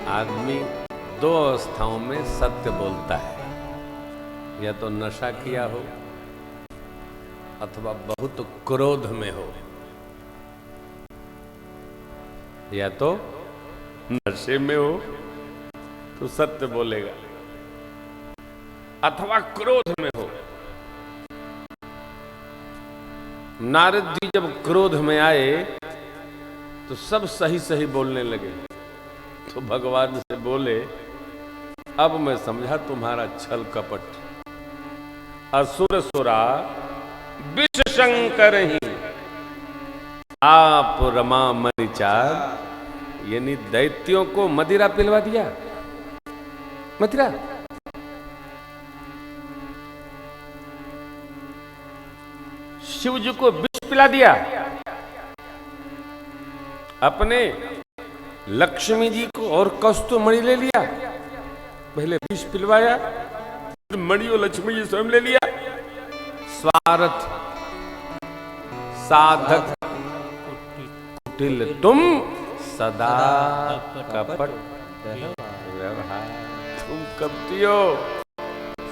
आदमी दो अवस्थाओं में सत्य बोलता है, या तो नशा किया हो अथवा बहुत क्रोध में हो, या तो नशे में हो तो सत्य बोलेगा, अथवा क्रोध में हो। नारद जी जब क्रोध में आए तो सब सही सही बोलने लगे, तो भगवान से बोले, अब मैं समझा तुम्हारा छल कपट। असुर सुरा विष शंकर ही आप रमा मरिचार, यानी दैत्यों को मदिरा पिलवा दिया। मदिरा शिव जी को विष पिला दिया, अपने लक्ष्मी जी को और कौस्तुभमणि ले लिया। पहले विष पिलवाया, फिर मणि और लक्ष्मी जी स्वयं ले लिया। स्वार्थ साधक कुटिल तुम सदा कपट व्यवहार। तुम कपटी हो,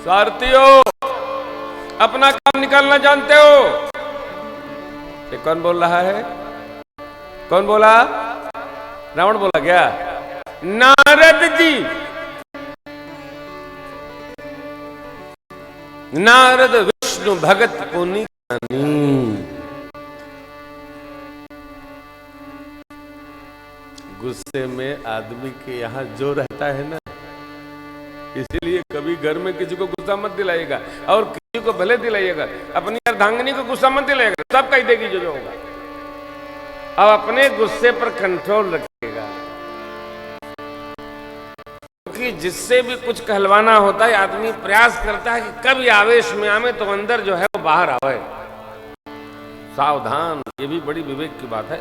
स्वार्थी हो, अपना काम निकालना जानते हो। ये कौन बोल रहा है? कौन बोला? रावण बोला क्या? नारद जी। नारद विष्णु भगत पुनि गुस्से में आदमी के यहां जो रहता है ना, इसीलिए कभी घर में किसी को गुस्सा मत दिलाइएगा, और किसी को भले दिलाइएगा, अपनी अर्धांगिनी को गुस्सा मत दिलाइएगा, सब कह देगी जो होगा। अब अपने गुस्से पर कंट्रोल रखिएगा, क्योंकि जिससे भी कुछ कहलवाना होता है आदमी प्रयास करता है कि कभी आवेश में आवे तो अंदर जो है वो बाहर आवे। सावधान, ये भी बड़ी विवेक की बात है,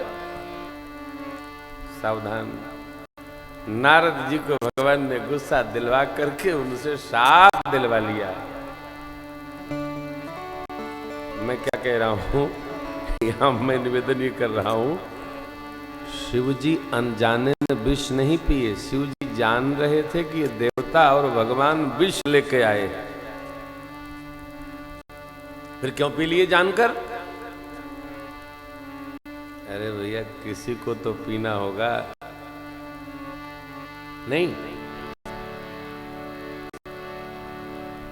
सावधान। नारद जी को भगवान ने गुस्सा दिलवा करके उनसे शाप दिलवा लिया। मैं क्या कह रहा हूं, यहां मैं निवेदन ये कर रहा हूं, शिव जी अनजाने में विष नहीं पिए। शिव जी जान रहे थे कि ये देवता और भगवान विष लेके आए, फिर क्यों पी लिए जानकर? अरे भैया, किसी को तो पीना होगा, नहीं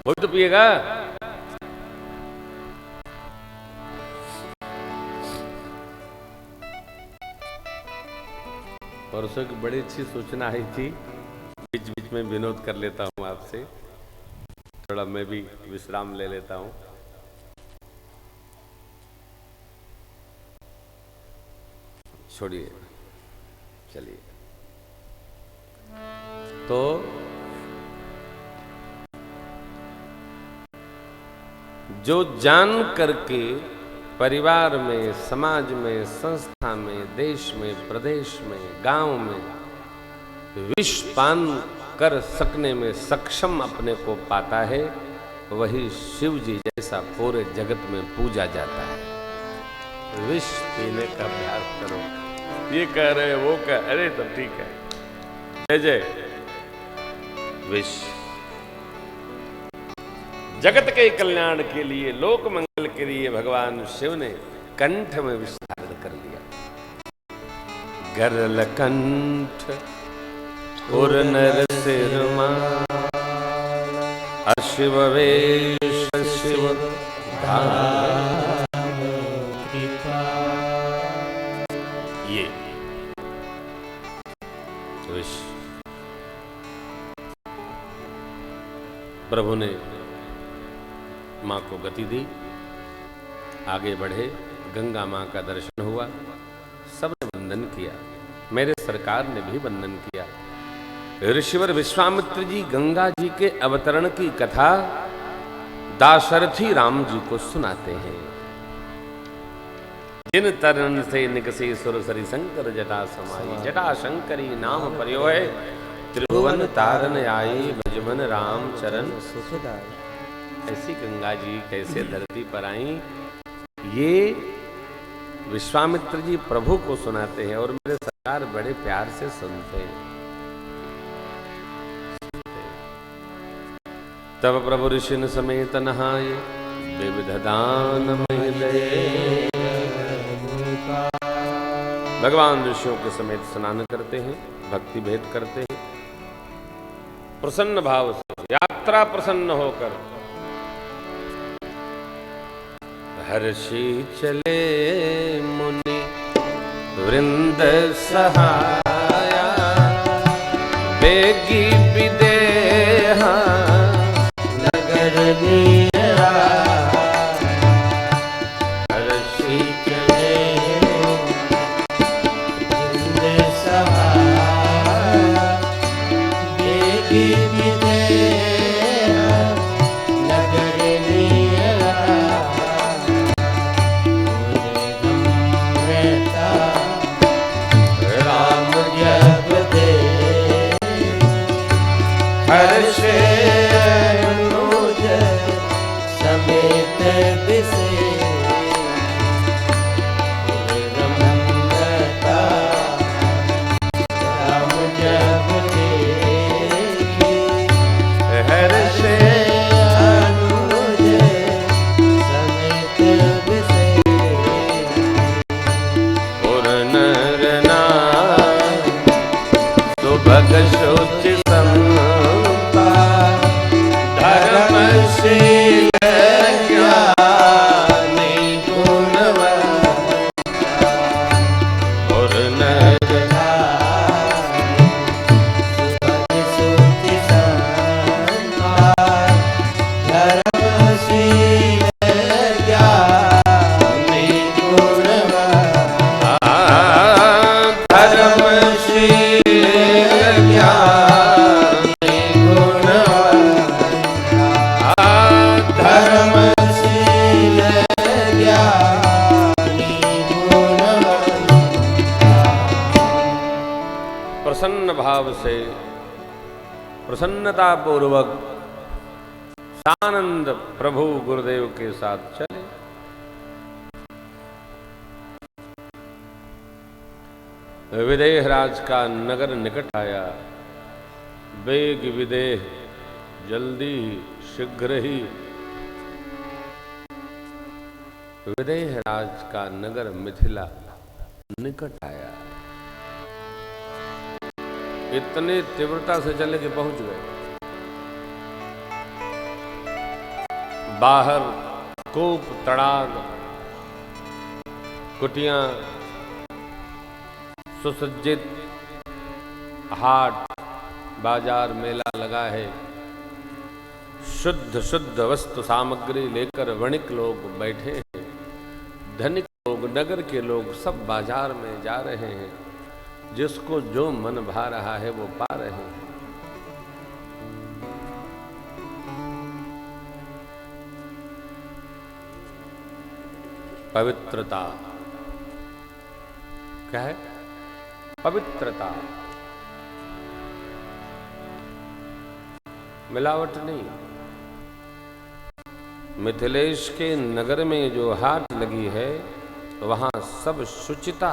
कोई तो पिएगा। परसों की बड़ी अच्छी सूचना आई थी, बीच बीच में विनोद कर लेता हूं आपसे, थोड़ा मैं भी विश्राम ले लेता हूं। छोड़िए, चलिए। तो जो जान करके परिवार में, समाज में, संस्था में, देश में, प्रदेश में, गांव में विष पान कर सकने में सक्षम अपने को पाता है, वही शिव जी जैसा पूरे जगत में पूजा जाता है। विष पीने का अभ्यास करो। ये कह रहे वो कह, अरे तो ठीक है, जय जय। विष जगत के कल्याण के लिए, लोक मंगल के लिए भगवान शिव ने कंठ में विष धारण कर लिया। गरल कंठ और नर सिर अशिव वेश शिव ये विष प्रभु ने मां को गति दी, आगे बढ़े, गंगा मां का दर्शन हुआ, सबने वंदन किया, मेरे सरकार ने भी वंदन किया। ऋषिवर विश्वामित्र जी गंगा जी के अवतरण की कथा दाशरथी राम जी को सुनाते हैं। जिन तरन से निकसे सुरसरी शंकर जटा समाई, जटा शंकरी नाम प्रयोय त्रिभुवन तारन आई, भजमन राम चरण सुखदाई। ऐसी गंगा जी कैसे धरती पर आई, ये विश्वामित्र जी प्रभु को सुनाते हैं और मेरे सरकार बड़े प्यार से सुनते हैं। तब प्रभु ऋषिन समेत नहाये, विविध दान मह भगवान ऋषियों के समेत स्नान करते हैं, भक्ति भेद करते हैं, प्रसन्न भाव से यात्रा प्रसन्न होकर हर्षी चले मुनि वृंद सहाया, बेगी विदेहा नगर नीरा, हर्षी चले वृंद सहाया, बेगी विदेहा नगर नीरा, राम जपते हर्षे अनुज समेत विसे, रमता राम जपते हर्षे अनुज समेत विसे, और नर नार सुभग शुचि संपा, धर्मशील ज्ञानी गुणवान, और नर नार सुभग शुचि संपा, धर्मशील ज्ञानी गुणवान, धर्मशील ज्ञानी गुणवान, धर्मशील ज्ञानी गुणवान। प्रसन्न भाव से प्रसन्नता पूर्वक सानंद प्रभु गुरुदेव के साथ चले। विदेह राज का नगर निकट आया, वेग विदेह जल्दी शीघ्र ही विदेह राज का नगर मिथिला निकट आया। इतनी तीव्रता से चले कि पहुंच गए। बाहर कूप तड़ाग कुटियां, सुसज्जित हाट बाजार मेला लगा है। शुद्ध शुद्ध वस्तु सामग्री लेकर वणिक लोग बैठे हैं। धनिक लोग, नगर के लोग सब बाजार में जा रहे हैं। जिसको जो मन भा रहा है वो पा रहे हैं। पवित्रता क्या है? पवित्रता, मिलावट नहीं। मिथिलेश के नगर में जो हाट लगी है वहां सब शुचिता,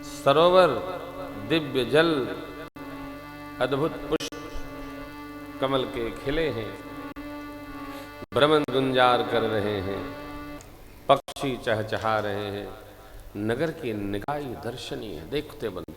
सरोवर, दिव्य जल, अद्भुत पुष्प कमल के खिले हैं, भ्रमण गुंजार कर रहे हैं, पक्षी चहचहा रहे हैं। नगर की निगाही दर्शनीय है, देखते बंद।